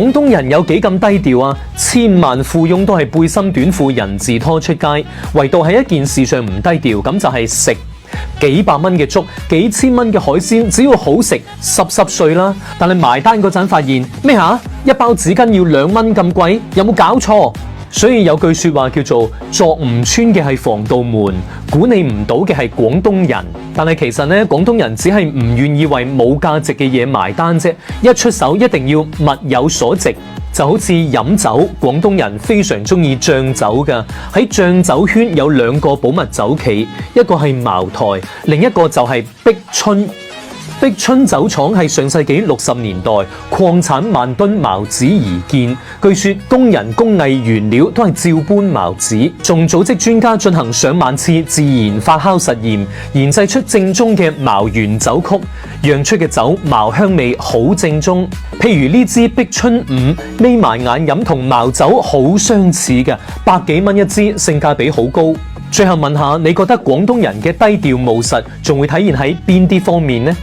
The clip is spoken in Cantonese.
廣東人有幾咁低調啊？千萬富翁都係背心短褲人字拖出街，唯獨喺一件事上唔低調，咁就係食。幾百蚊嘅粥，幾千蚊嘅海鮮，只要好食，濕碎啦。但係埋單嗰陣發現咩吓？一包紙巾要2蚊咁貴，有冇搞錯？所以有句說話叫做鑿唔穿嘅係防盜門，管理唔到嘅係廣東人。但係其實呢，廣東人只係唔願意為冇價值嘅嘢埋單啫，一出手一定要物有所值。就好似飲酒，廣東人非常中意釀酒㗎。喺釀酒圈有2個寶物酒企，一個係茅台，另一個就係碧春。碧春酒廠係上世紀60年代礦產萬噸茅子而建，據說工人工藝原料都係照搬茅子，仲組織專家進行上萬次自然發酵實驗，研製出正宗嘅茅原酒曲，釀出嘅酒茅香味好正宗。譬如呢支碧春5，眯埋眼飲同茅酒好相似嘅，100幾蚊一支，性價比好高。最後問下，你覺得廣東人嘅低調務實仲會體現喺邊啲方面呢？